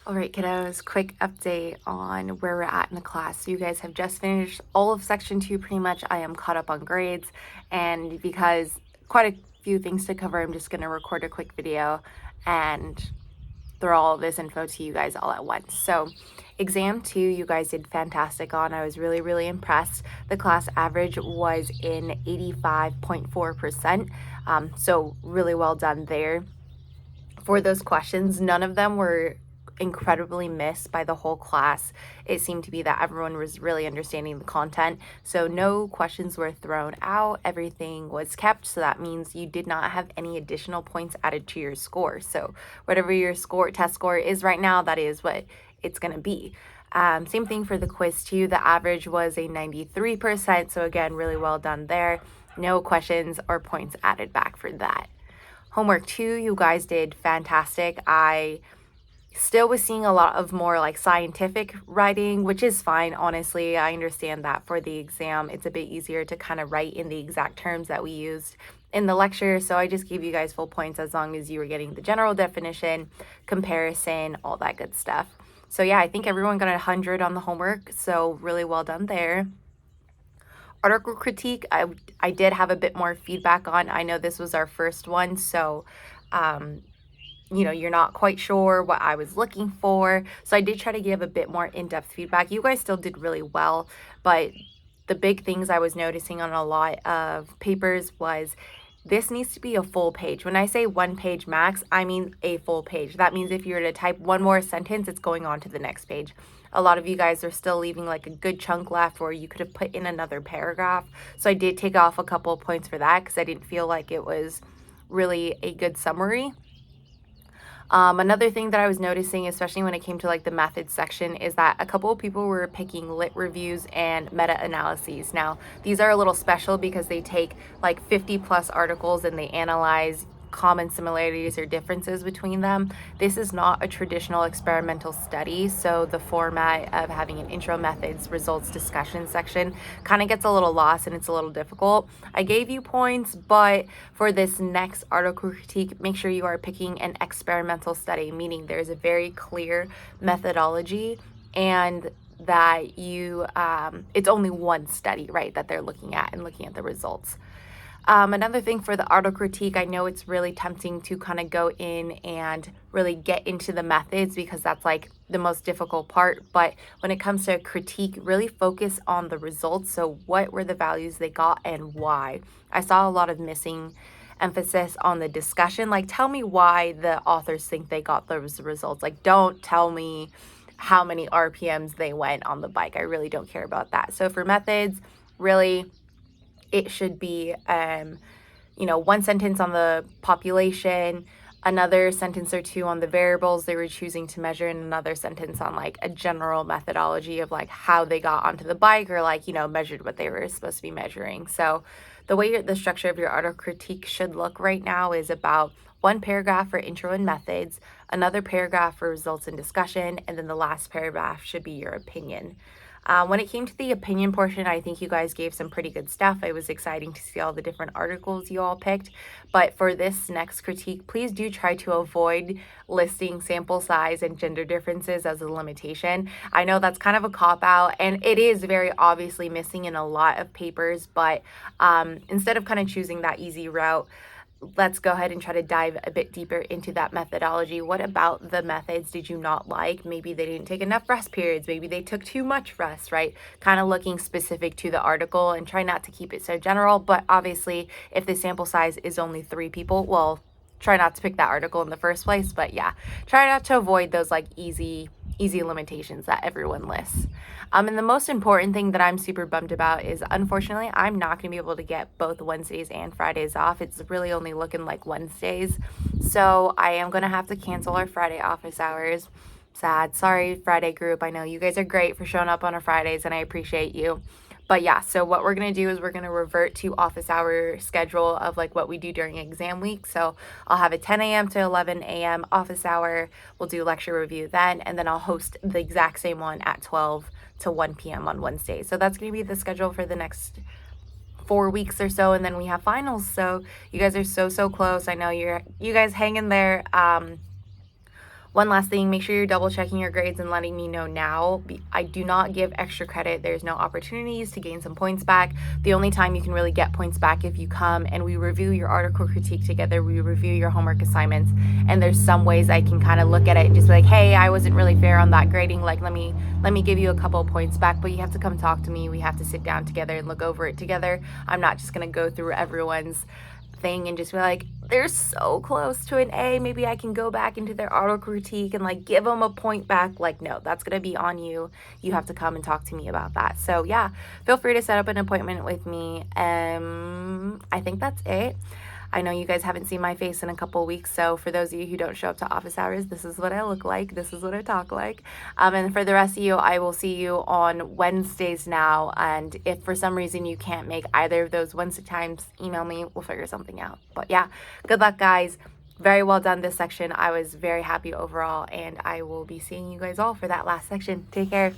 All right, kiddos, quick update on where we're at in the class. So you guys have just finished all of section 2 pretty much. I am caught up on grades, and because quite a few things to cover, I'm just going to record a quick video and throw all of this info to you guys all at once. So exam 2, you guys did fantastic on. I was really, really impressed. The class average was in 85.4%. So really well done there. For those questions, none of them were incredibly missed by the whole class. It seemed to be that everyone was really understanding the content. So no questions were thrown out. Everything was kept. So that means you did not have any additional points added to your score. So whatever your test score is right now, that is what it's going to be. Same thing for the quiz too. The average was a 93%. So again, really well done there. No questions or points added back for that. Homework 2, you guys did fantastic. I still was seeing a lot of more like scientific writing, which is fine, honestly. I understand that for the exam, it's a bit easier to kind of write in the exact terms that we used in the lecture. So I just gave you guys full points as long as you were getting the general definition, comparison, all that good stuff. So yeah, I think everyone got 100 on the homework. So really well done there. Article critique, I did have a bit more feedback on. I know this was our first one, so you're not quite sure what I was looking for. So I did try to give a bit more in-depth feedback. You guys still did really well, but the big things I was noticing on a lot of papers was this needs to be a full page. When I say 1 page max, I mean a full page. That means if you were to type one more sentence, it's going on to the next page. A lot of you guys are still leaving like a good chunk left where you could have put in another paragraph. So I did take off a couple of points for that because I didn't feel like it was really a good summary. Another thing that I was noticing, especially when it came to like the methods section, is that a couple of people were picking lit reviews and meta-analyses. Now, these are a little special because they take like 50 plus articles and they analyze common similarities or differences between them. This is not a traditional experimental study, so the format of having an intro methods results discussion section kind of gets a little lost and it's a little difficult. I gave you points, but for this next article critique, make sure you are picking an experimental study, meaning there's a very clear methodology and that it's only one study, right, that they're looking at and looking at the results. Another thing for the article critique, I know it's really tempting to kind of go in and really get into the methods because that's like the most difficult part. But when it comes to critique, really focus on the results. So what were the values they got and why? I saw a lot of missing emphasis on the discussion. Like, tell me why the authors think they got those results. Like, don't tell me how many RPMs they went on the bike. I really don't care about that. So for methods, really, it should be, one sentence on the population, another sentence or two on the variables they were choosing to measure, and another sentence on like a general methodology of like how they got onto the bike or like, measured what they were supposed to be measuring. So the way the structure of your article critique should look right now is about 1 paragraph for intro and methods, another paragraph for results and discussion, and then the last paragraph should be your opinion. When it came to the opinion portion, I think you guys gave some pretty good stuff. It was exciting to see all the different articles you all picked. But for this next critique, please do try to avoid listing sample size and gender differences as a limitation. I know that's kind of a cop-out, and it is very obviously missing in a lot of papers, but instead of kind of choosing that easy route, let's go ahead and try to dive a bit deeper into that methodology. What about the methods did you not like? Maybe they didn't take enough rest periods. Maybe they took too much rest, right? Kind of looking specific to the article and try not to keep it so general. But obviously, if the sample size is only 3 people, well, try not to pick that article in the first place. But yeah, try not to avoid those like easy limitations that everyone lists. And the most important thing that I'm super bummed about is, unfortunately, I'm not going to be able to get both Wednesdays and Fridays off. It's really only looking like Wednesdays. So I am going to have to cancel our Friday office hours. Sad. Sorry, Friday group. I know you guys are great for showing up on our Fridays, and I appreciate you. But yeah, so what we're going to do is we're going to revert to office hour schedule of like what we do during exam week. So I'll have a 10 a.m. to 11 a.m. office hour. We'll do lecture review then, and then I'll host the exact same one at 12 to 1 p.m. on Wednesday. So that's going to be the schedule for the next 4 weeks or so, and then we have finals. So you guys are so close. I know you guys hang in there. One last thing, make sure you're double checking your grades and letting me know now. I do not give extra credit. There's no opportunities to gain some points back. The only time you can really get points back if you come and we review your article critique together, we review your homework assignments, and there's some ways I can kind of look at it and just be like, hey, I wasn't really fair on that grading. Like, let me give you a couple of points back, but you have to come talk to me. We have to sit down together and look over it together. I'm not just gonna go through everyone's thing and just be like, they're so close to an A, maybe I can go back into their auto critique and like give them a point back. Like, no, that's gonna be on you. You have to come and talk to me about that. So yeah, feel free to set up an appointment with me. I think that's it. I know you guys haven't seen my face in a couple weeks, so for those of you who don't show up to office hours, this is what I look like, this is what I talk like. And for the rest of you, I will see you on Wednesdays now, and if for some reason you can't make either of those Wednesday times, email me, we'll figure something out. But yeah, good luck, guys. Very well done this section. I was very happy overall, and I will be seeing you guys all for that last section. Take care.